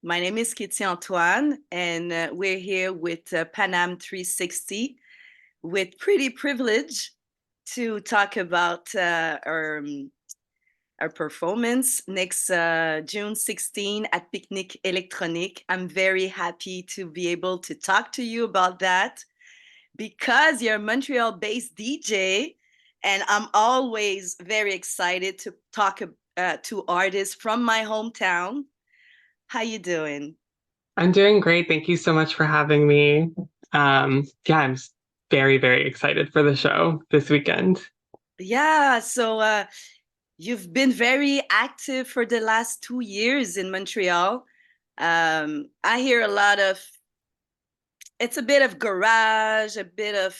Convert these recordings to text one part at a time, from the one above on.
My name is Keithy Antoine, and we're here with Panam 360 with pretty privilege to talk about our performance next June 16 at Pinknic Electronik. I'm very happy to be able to talk to you about that because you're a Montreal-based DJ, and I'm always very excited to talk to artists from my hometown. How you doing? I'm doing great. Thank you so much for having me. Yeah, I'm very, very excited for the show this weekend. Yeah, so you've been very active for the last 2 years in Montreal. I hear a lot of, it's a bit of garage, a bit of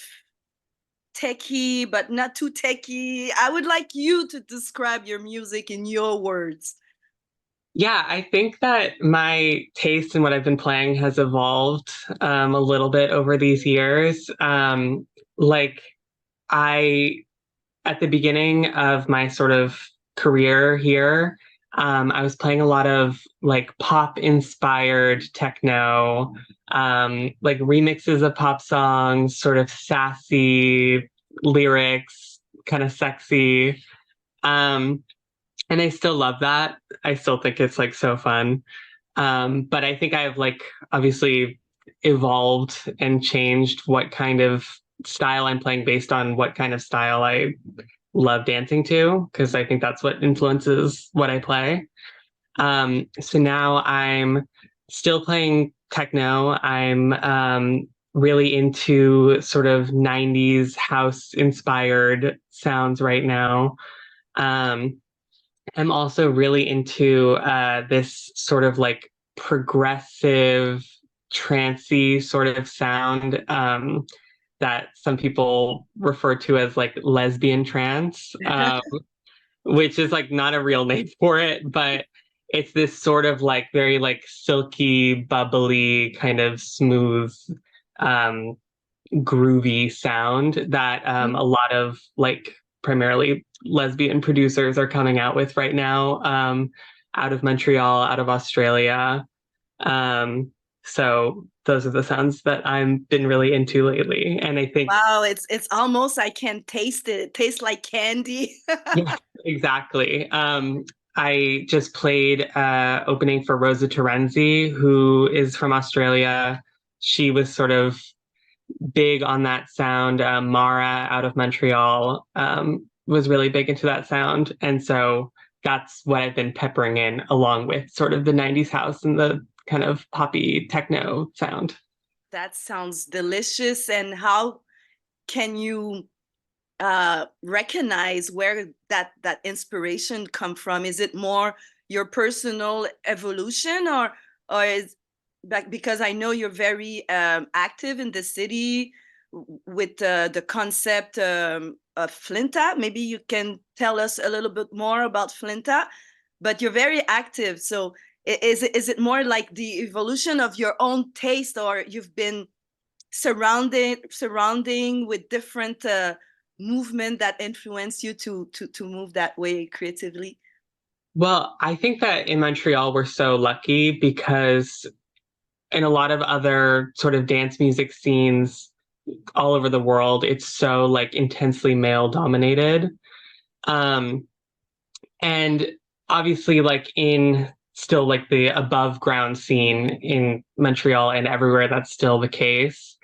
techie, but not too techie. I would like you to describe your music in your words. Yeah, I think that my taste in what I've been playing has evolved a little bit over these years. Like I, at the beginning of my sort of career here, I was playing a lot of like pop inspired techno, like remixes of pop songs, sort of sassy lyrics, kind of sexy. Um, and I still love that. I still think it's like so fun. But I think I've like obviously evolved and changed what kind of style I'm playing based on what kind of style I love dancing to, because I think that's what influences what I play. So now I'm still playing techno. I'm really into sort of 90s house inspired sounds right now. Um, I'm also really into this sort of like progressive, trancy sort of sound that some people refer to as like lesbian trance, which is like not a real name for it, but it's this sort of like very like silky, bubbly, kind of smooth, um, groovy sound that a lot of like primarily lesbian producers are coming out with right now, out of Montreal, out of Australia. Um, so those are the sounds that I've been really into lately. And I think, Wow, it's almost I can taste it. It tastes like candy. yeah, exactly. I just played opening for Rosa Terenzi, who is from Australia. She was sort of big on that sound. Mara out of Montreal was really big into that sound. And so that's what I've been peppering in along with sort of the 90s house and the kind of poppy techno sound. That sounds delicious. And how can you recognize where that inspiration come from? Is it more your personal evolution, or is because I know you're very active in the city with the concept of FLINTA. Maybe you can tell us a little bit more about FLINTA, but you're very active. So is it more like the evolution of your own taste, or you've been surrounding with different movement that influence you to move that way creatively? Well, I think that in Montreal, we're so lucky because in a lot of other sort of dance music scenes all over the world, it's so like intensely male dominated. Um, and obviously like in still like the above ground scene in Montreal and everywhere that's still the case,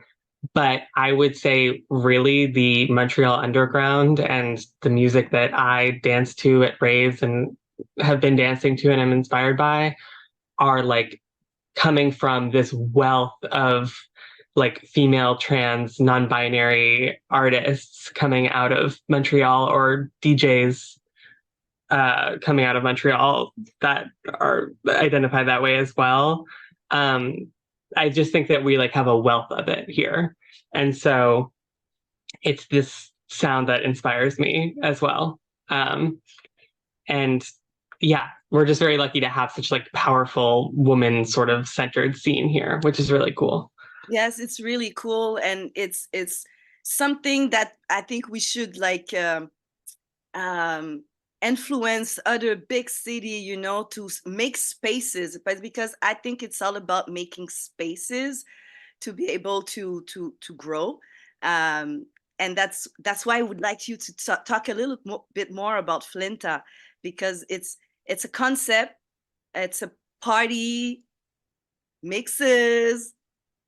but I would say really the Montreal underground and the music that I dance to at raves and have been dancing to and I'm inspired by are like coming from this wealth of like female trans non-binary artists coming out of Montreal, or DJs coming out of Montreal that are identified that way as well. Um, I just think that we like have a wealth of it here, and so it's this sound that inspires me as well. Um, and yeah, we're just very lucky to have such like powerful woman sort of centered scene here, which is really cool. Yes, it's really cool, and it's something that I think we should like um influence other big city, you know, to make spaces, but because I think it's all about making spaces to be able to grow. Um, and that's why I would like you to talk a little bit more about FLINTA, because it's a concept, it's a party mixes.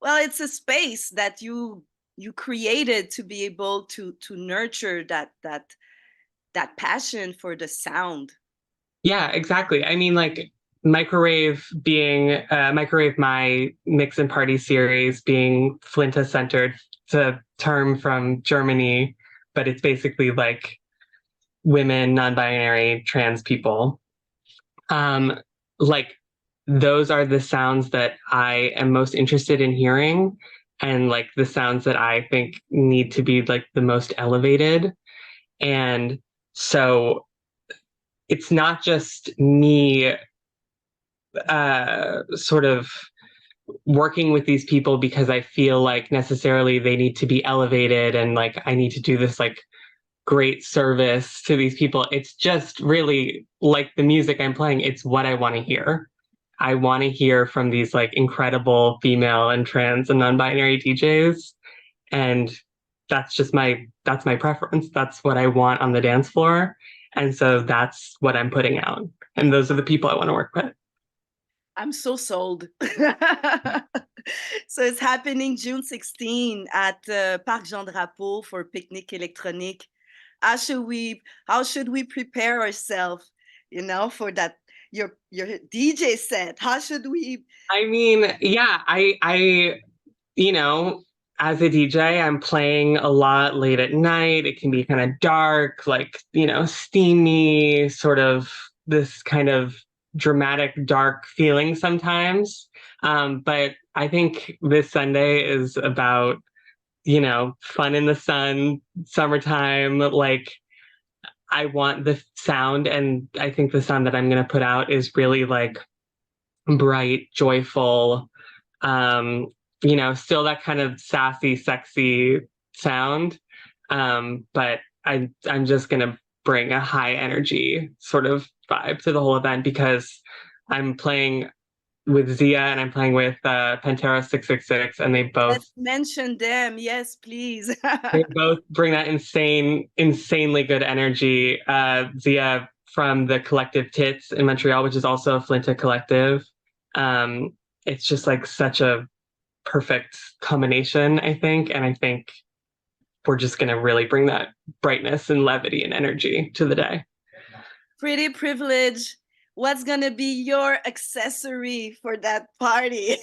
Well, it's a space that you created to be able to nurture that passion for the sound. Yeah, exactly. I mean, like microrave, my mix and party series being Flinta centered. It's a term from Germany, but it's basically like women, non-binary, trans people. Um, like those are the sounds that I am most interested in hearing, and like the sounds that I think need to be like the most elevated. And so it's not just me sort of working with these people because I feel like necessarily they need to be elevated and like I need to do this like great service to these people. It's just really like the music I'm playing, it's what I want to hear. I want to hear from these like incredible female and trans and non-binary DJs. And that's my preference. That's what I want on the dance floor. And so that's what I'm putting out. And those are the people I want to work with. I'm so sold. So it's happening June 16 at Parc Jean Drapeau for Pinknic Electronik. How should we prepare ourselves, you know, for that your DJ set? How should we? I mean, yeah, I you know, as a DJ, I'm playing a lot late at night. It can be kind of dark, like, you know, steamy, sort of this kind of dramatic, dark feeling sometimes. But I think this Sunday is about, you know, fun in the sun, summertime. Like, I want the sound, and I think the sound that I'm going to put out is really like bright, joyful, um, you know, still that kind of sassy, sexy sound. But I'm just gonna bring a high energy sort of vibe to the whole event because I'm playing with Zia and I'm playing with Pantera 666, and Let's mention them. Yes, please. they both bring that insanely good energy. Zia from the collective Tits in Montreal, which is also a Flinta collective. Um, it's just like such a perfect combination, I think. And I think we're just going to really bring that brightness and levity and energy to the day. Pretty privilege. What's gonna be your accessory for that party?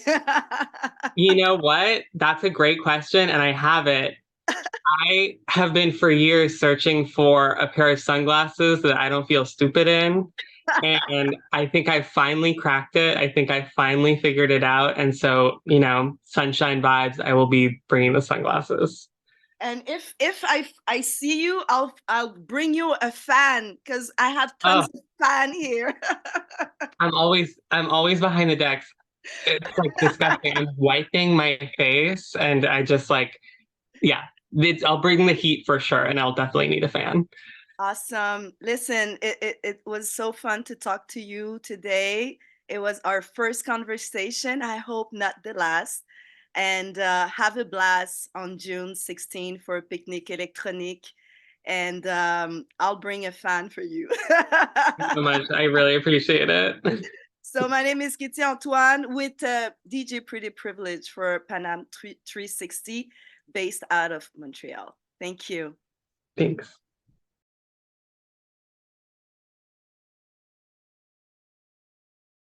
You know what? That's a great question. And I have it. I have been for years searching for a pair of sunglasses that I don't feel stupid in. And I think I finally cracked it. I think I finally figured it out. And so, you know, sunshine vibes, I will be bringing the sunglasses. And if I see you, I'll bring you a fan because I have Oh, tons of fan here. I'm always behind the decks. It's like disgusting. I'm wiping my face and I just like, yeah, I'll bring the heat for sure. And I'll definitely need a fan. Awesome. Listen, it was so fun to talk to you today. It was our first conversation. I hope not the last. And have a blast on June 16 for Pinknic Electronik. And I'll bring a fan for you. Thank you so much. I really appreciate it. So my name is Keithy Antoine with DJ Pretty Privilege for Panam 360 based out of Montreal. Thank you. Thanks.